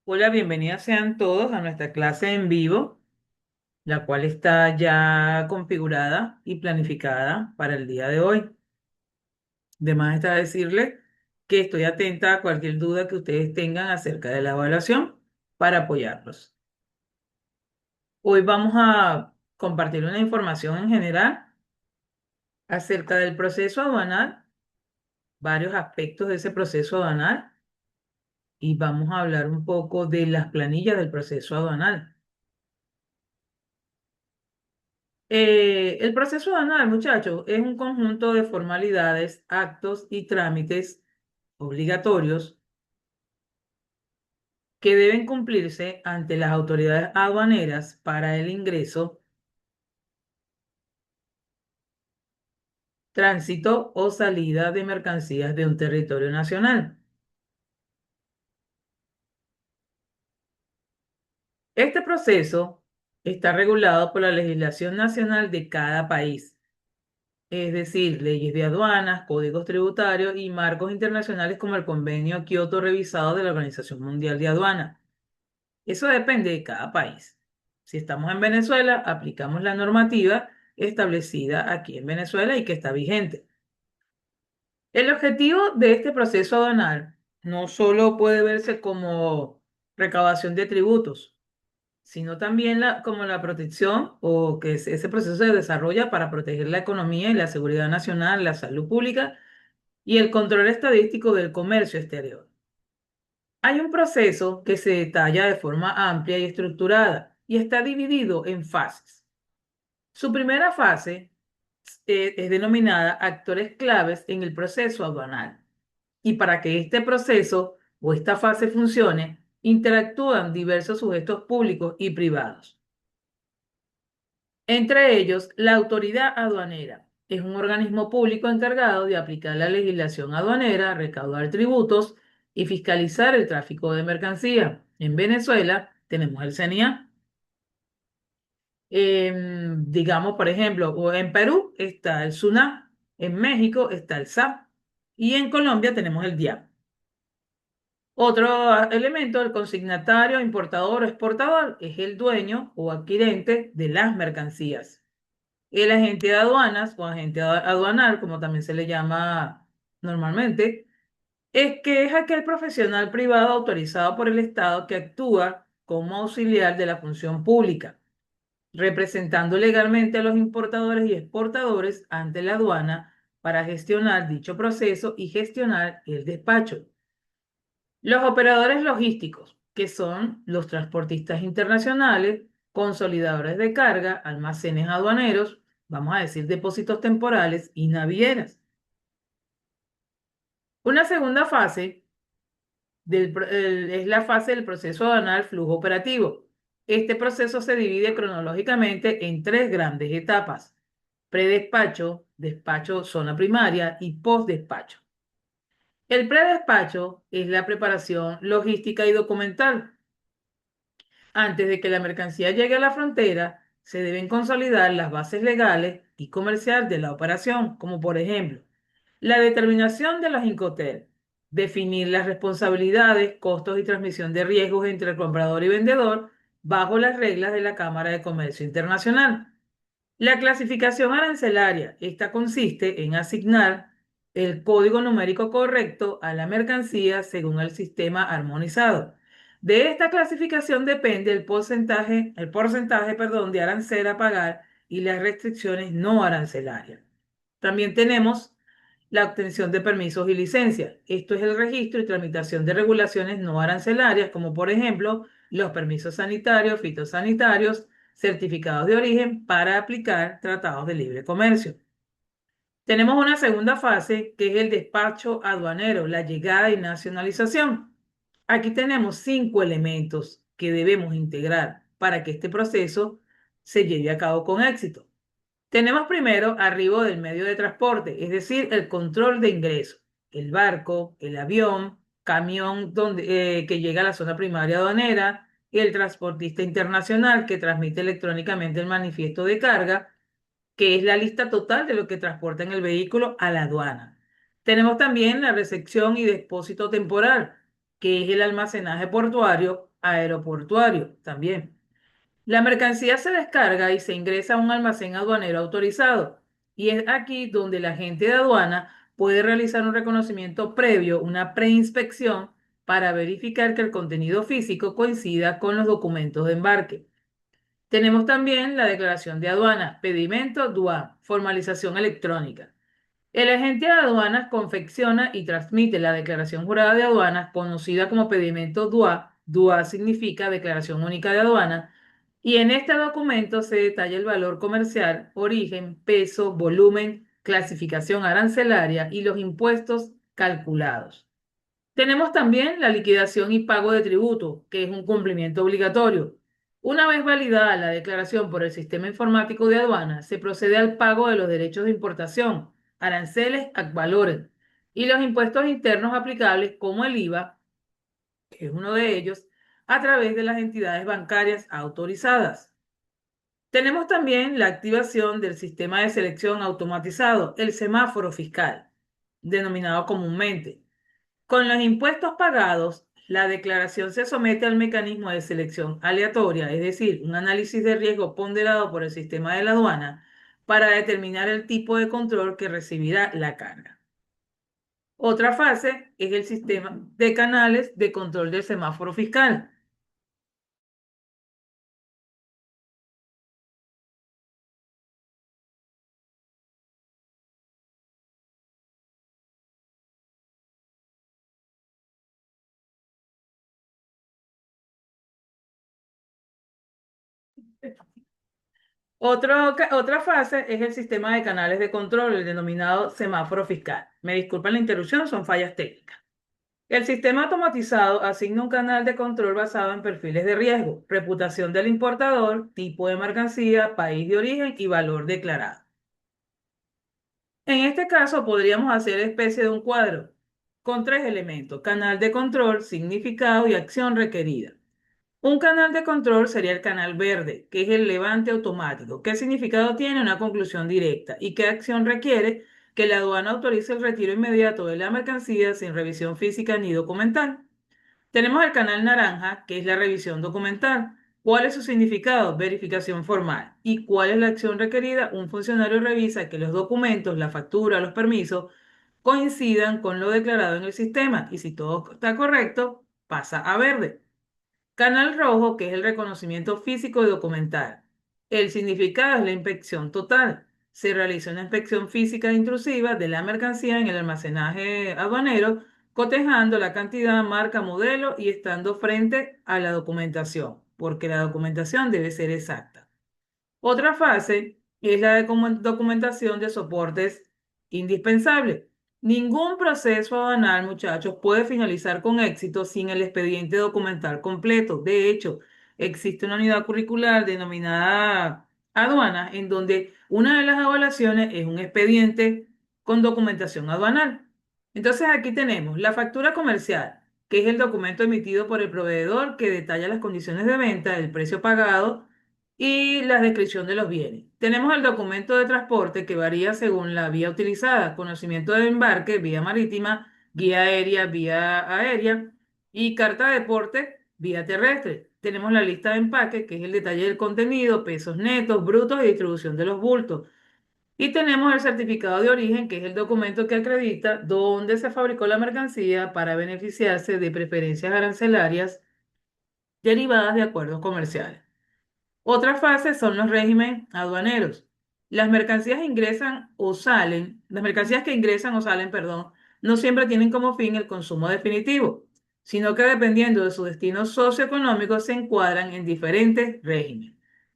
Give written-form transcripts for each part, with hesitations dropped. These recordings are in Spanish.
Hola, bienvenidos sean todos a nuestra clase en vivo, la cual está ya configurada y planificada para el día de hoy. De más está decirle que estoy atenta a cualquier duda que ustedes tengan acerca de la evaluación para apoyarlos. Hoy vamos a compartir una información en general acerca del proceso aduanal, varios aspectos de ese proceso aduanal, y vamos a hablar un poco de las planillas del proceso aduanal. El proceso aduanal, muchachos, es un conjunto de formalidades, actos y trámites obligatorios que deben cumplirse ante las autoridades aduaneras para el ingreso, tránsito o salida de mercancías de un territorio nacional. Este proceso está regulado por la legislación nacional de cada país, es decir, leyes de aduanas, códigos tributarios y marcos internacionales como el Convenio Kioto revisado de la Organización Mundial de Aduana. Eso depende de cada país. Si estamos en Venezuela, aplicamos la normativa establecida aquí en Venezuela y que está vigente. El objetivo de este proceso aduanal no solo puede verse como recaudación de tributos, sino también como la protección o que ese proceso se desarrolla para proteger la economía y la seguridad nacional, la salud pública y el control estadístico del comercio exterior. Hay un proceso que se detalla de forma amplia y estructurada y está dividido en fases. Su primera fase es denominada actores claves en el proceso aduanal. Y para que este proceso o esta fase funcione, interactúan diversos sujetos públicos y privados. Entre ellos, la autoridad aduanera es un organismo público encargado de aplicar la legislación aduanera, recaudar tributos y fiscalizar el tráfico de mercancías. En Venezuela tenemos el CENIA. Digamos, por ejemplo, o en Perú está el SUNAT, en México está el SAP y en Colombia tenemos el DIAP. Otro elemento, el consignatario, importador o exportador, es el dueño o adquirente de las mercancías. El agente de aduanas o agente aduanal, como también se le llama normalmente, es que es aquel profesional privado autorizado por el Estado que actúa como auxiliar de la función pública, representando legalmente a los importadores y exportadores ante la aduana para gestionar dicho proceso y gestionar el despacho. Los operadores logísticos, que son los transportistas internacionales, consolidadores de carga, almacenes aduaneros, vamos a decir depósitos temporales y navieras. Una segunda fase es la fase del proceso aduanal flujo operativo. Este proceso se divide cronológicamente en tres grandes etapas: predespacho, despacho zona primaria y postdespacho. El predespacho es la preparación logística y documental. Antes de que la mercancía llegue a la frontera, se deben consolidar las bases legales y comerciales de la operación, como por ejemplo, la determinación de los Incoterms, definir las responsabilidades, costos y transmisión de riesgos entre el comprador y vendedor bajo las reglas de la Cámara de Comercio Internacional. La clasificación arancelaria, esta consiste en asignar el código numérico correcto a la mercancía según el sistema armonizado. De esta clasificación depende el porcentaje, perdón, de arancel a pagar y las restricciones no arancelarias. También tenemos la obtención de permisos y licencias. Esto es el registro y tramitación de regulaciones no arancelarias, como por ejemplo los permisos sanitarios, fitosanitarios, certificados de origen para aplicar tratados de libre comercio. Tenemos una segunda fase que es el despacho aduanero, la llegada y nacionalización. Aquí tenemos 5 elementos que debemos integrar para que este proceso se lleve a cabo con éxito. Tenemos primero arribo del medio de transporte, es decir, el control de ingreso, el barco, el avión, camión que llega a la zona primaria aduanera, el transportista internacional que transmite electrónicamente el manifiesto de carga, que es la lista total de lo que transporta en el vehículo a la aduana. Tenemos también la recepción y depósito temporal, que es el almacenaje portuario aeroportuario también. La mercancía se descarga y se ingresa a un almacén aduanero autorizado. Y es aquí donde el agente de aduana puede realizar un reconocimiento previo, una preinspección, para verificar que el contenido físico coincida con los documentos de embarque. Tenemos también la declaración de aduana, pedimento DUA, formalización electrónica. El agente de aduanas confecciona y transmite la declaración jurada de aduanas, conocida como pedimento DUA. DUA significa Declaración Única de Aduana. Y en este documento se detalla el valor comercial, origen, peso, volumen, clasificación arancelaria y los impuestos calculados. Tenemos también la liquidación y pago de tributo, que es un cumplimiento obligatorio. Una vez validada la declaración por el sistema informático de aduana, se procede al pago de los derechos de importación, aranceles, ad valorem, y los impuestos internos aplicables, como el IVA, que es uno de ellos, a través de las entidades bancarias autorizadas. Tenemos también la activación del sistema de selección automatizado, el semáforo fiscal, denominado comúnmente. Con los impuestos pagados, la declaración se somete al mecanismo de selección aleatoria, es decir, un análisis de riesgo ponderado por el sistema de la aduana para determinar el tipo de control que recibirá la carga. Otra fase es el sistema de canales de control del semáforo fiscal. Otra fase es el sistema de canales de control, el denominado semáforo fiscal. Me disculpan la interrupción, son fallas técnicas. El sistema automatizado asigna un canal de control basado en perfiles de riesgo, reputación del importador, tipo de mercancía, país de origen y valor declarado. En este caso podríamos hacer especie de un cuadro con tres elementos: canal de control, significado y acción requerida. Un canal de control sería el canal verde, que es el levante automático. ¿Qué significado tiene? Una conclusión directa. ¿Y qué acción requiere? Que la aduana autorice el retiro inmediato de la mercancía sin revisión física ni documental. Tenemos el canal naranja, que es la revisión documental. ¿Cuál es su significado? Verificación formal. ¿Y cuál es la acción requerida? Un funcionario revisa que los documentos, la factura, los permisos coincidan con lo declarado en el sistema, y si todo está correcto, pasa a verde. Canal rojo, que es el reconocimiento físico y documental. El significado es la inspección total. Se realiza una inspección física intrusiva de la mercancía en el almacenaje aduanero, cotejando la cantidad, marca, modelo y estando frente a la documentación, porque la documentación debe ser exacta. Otra fase es la de documentación de soportes indispensables. Ningún proceso aduanal, muchachos, puede finalizar con éxito sin el expediente documental completo. De hecho, existe una unidad curricular denominada aduana, en donde una de las evaluaciones es un expediente con documentación aduanal. Entonces aquí tenemos la factura comercial, que es el documento emitido por el proveedor que detalla las condiciones de venta, el precio pagado y la descripción de los bienes. Tenemos el documento de transporte, que varía según la vía utilizada: conocimiento de embarque, vía marítima, vía aérea y carta de porte, vía terrestre. Tenemos la lista de empaque, que es el detalle del contenido, pesos netos, brutos y distribución de los bultos. Y tenemos el certificado de origen, que es el documento que acredita dónde se fabricó la mercancía para beneficiarse de preferencias arancelarias derivadas de acuerdos comerciales. Otra fase son los regímenes aduaneros. Las mercancías que ingresan o salen, perdón, no siempre tienen como fin el consumo definitivo, sino que dependiendo de su destino socioeconómico se encuadran en diferentes regímenes.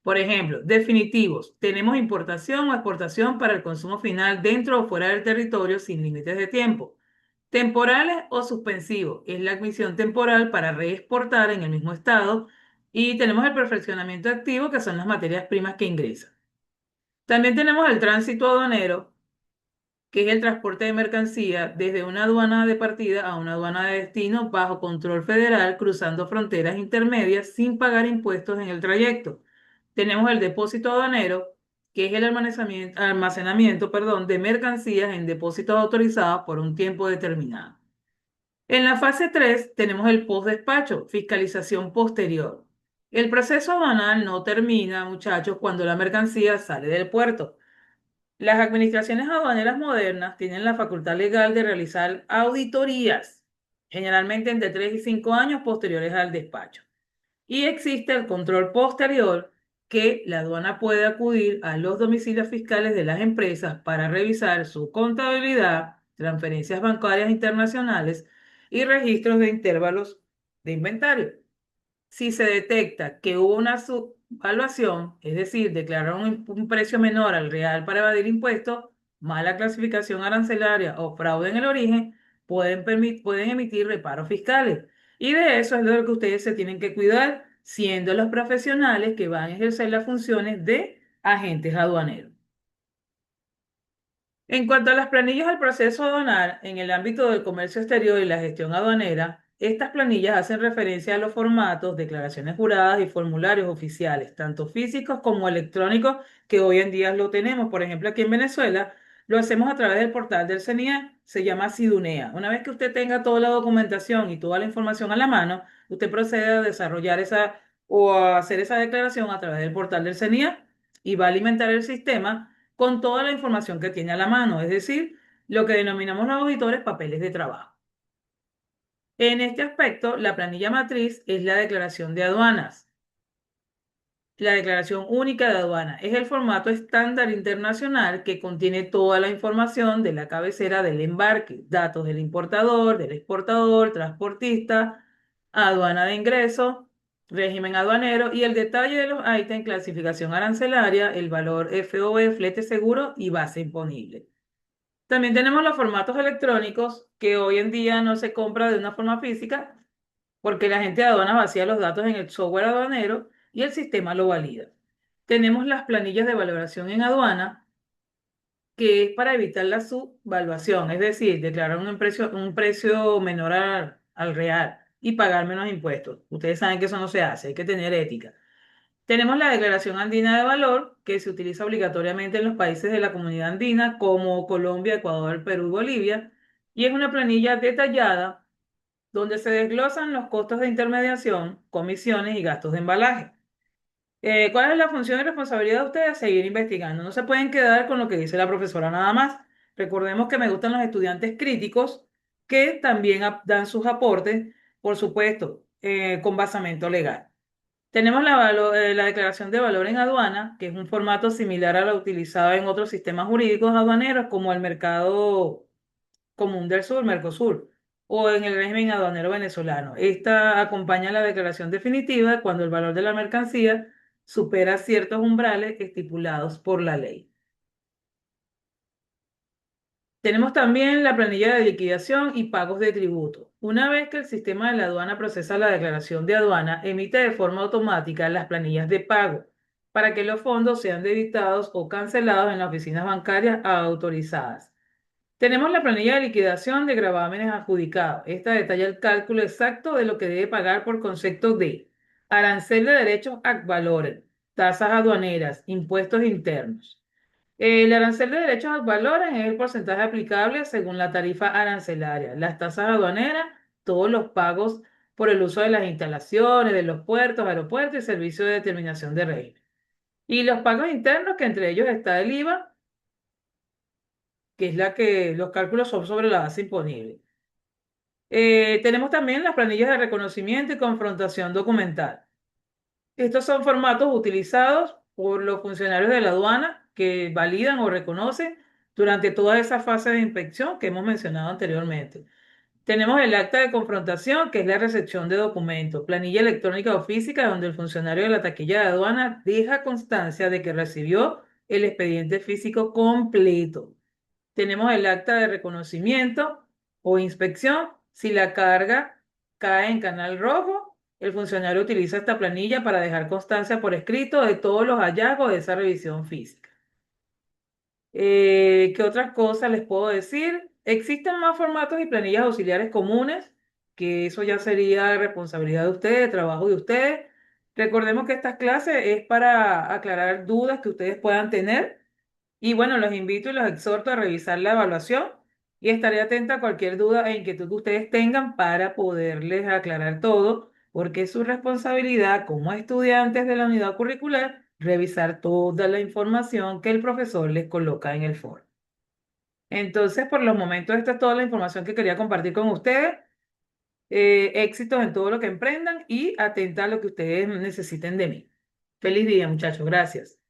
Por ejemplo, definitivos: tenemos importación o exportación para el consumo final dentro o fuera del territorio sin límites de tiempo. Temporales o suspensivos: es la admisión temporal para reexportar en el mismo estado. Y tenemos el perfeccionamiento activo, que son las materias primas que ingresan. También tenemos el tránsito aduanero, que es el transporte de mercancía desde una aduana de partida a una aduana de destino bajo control federal, cruzando fronteras intermedias sin pagar impuestos en el trayecto. Tenemos el depósito aduanero, que es el almacenamiento, perdón, de mercancías en depósitos autorizados por un tiempo determinado. En la fase 3 tenemos el postdespacho, fiscalización posterior. El proceso aduanal no termina, muchachos, cuando la mercancía sale del puerto. Las administraciones aduaneras modernas tienen la facultad legal de realizar auditorías, generalmente entre 3 y 5 años posteriores al despacho. Y existe el control posterior que la aduana puede acudir a los domicilios fiscales de las empresas para revisar su contabilidad, transferencias bancarias internacionales y registros de intervalos de inventario. Si se detecta que hubo una subvaluación, es decir, declarar un precio menor al real para evadir impuestos, mala clasificación arancelaria o fraude en el origen, pueden emitir reparos fiscales. Y de eso es de lo que ustedes se tienen que cuidar, siendo los profesionales que van a ejercer las funciones de agentes aduaneros. En cuanto a las planillas del proceso aduanal, en el ámbito del comercio exterior y la gestión aduanera, estas planillas hacen referencia a los formatos, declaraciones juradas y formularios oficiales, tanto físicos como electrónicos, que hoy en día lo tenemos. Por ejemplo, aquí en Venezuela lo hacemos a través del portal del CENIE, se llama Sidunea. Una vez que usted tenga toda la documentación y toda la información a la mano, usted procede a desarrollar esa o a hacer esa declaración a través del portal del CENIE y va a alimentar el sistema con toda la información que tiene a la mano, es decir, lo que denominamos los auditores papeles de trabajo. En este aspecto, la planilla matriz es la declaración de aduanas. La declaración única de aduana es el formato estándar internacional que contiene toda la información de la cabecera del embarque, datos del importador, del exportador, transportista, aduana de ingreso, régimen aduanero y el detalle de los ítems, clasificación arancelaria, el valor FOB, flete seguro y base imponible. También tenemos los formatos electrónicos que hoy en día no se compra de una forma física porque la gente de aduanas vacía los datos en el software aduanero y el sistema lo valida. Tenemos las planillas de valoración en aduana, que es para evitar la subvaluación, es decir, declarar un precio menor al real y pagar menos impuestos. Ustedes saben que eso no se hace, hay que tener ética. Tenemos la Declaración Andina de Valor, que se utiliza obligatoriamente en los países de la Comunidad Andina, como Colombia, Ecuador, Perú y Bolivia, y es una planilla detallada donde se desglosan los costos de intermediación, comisiones y gastos de embalaje. ¿Cuál es la función y responsabilidad de ustedes? Seguir investigando. No se pueden quedar con lo que dice la profesora nada más. Recordemos que me gustan los estudiantes críticos que también dan sus aportes, por supuesto, con basamento legal. Tenemos la declaración de valor en aduana, que es un formato similar a lo utilizado en otros sistemas jurídicos aduaneros, como el mercado común del sur, Mercosur, o en el régimen aduanero venezolano. Esta acompaña la declaración definitiva cuando el valor de la mercancía supera ciertos umbrales estipulados por la ley. Tenemos también la planilla de liquidación y pagos de tributo. Una vez que el sistema de la aduana procesa la declaración de aduana, emite de forma automática las planillas de pago para que los fondos sean debitados o cancelados en las oficinas bancarias autorizadas. Tenemos la planilla de liquidación de gravámenes adjudicados. Esta detalla el cálculo exacto de lo que debe pagar por concepto de arancel de derechos ad valorem, tasas aduaneras, impuestos internos. El arancel de derechos ad valorem es el porcentaje aplicable según la tarifa arancelaria. Las tasas aduaneras, todos los pagos por el uso de las instalaciones, de los puertos, aeropuertos y servicios de determinación de régimen. Y los pagos internos, que entre ellos está el IVA, que es la que los cálculos son sobre la base imponible. Tenemos también las planillas de reconocimiento y confrontación documental. Estos son formatos utilizados por los funcionarios de la aduana que validan o reconocen durante toda esa fase de inspección que hemos mencionado anteriormente. Tenemos el acta de confrontación, que es la recepción de documentos, planilla electrónica o física, donde el funcionario de la taquilla de aduana deja constancia de que recibió el expediente físico completo. Tenemos el acta de reconocimiento o inspección. Si la carga cae en canal rojo, el funcionario utiliza esta planilla para dejar constancia por escrito de todos los hallazgos de esa revisión física. ¿Qué otras cosas les puedo decir? Existen más formatos y planillas auxiliares comunes, que eso ya sería responsabilidad de ustedes, trabajo de ustedes. Recordemos que estas clases es para aclarar dudas que ustedes puedan tener y bueno, los invito y los exhorto a revisar la evaluación y estaré atenta a cualquier duda e inquietud que ustedes tengan para poderles aclarar todo, porque es su responsabilidad como estudiantes de la unidad curricular revisar toda la información que el profesor les coloca en el foro. Entonces, por los momentos, esta es toda la información que quería compartir con ustedes. Éxitos en todo lo que emprendan y atenta a lo que ustedes necesiten de mí. Feliz día, muchachos. Gracias.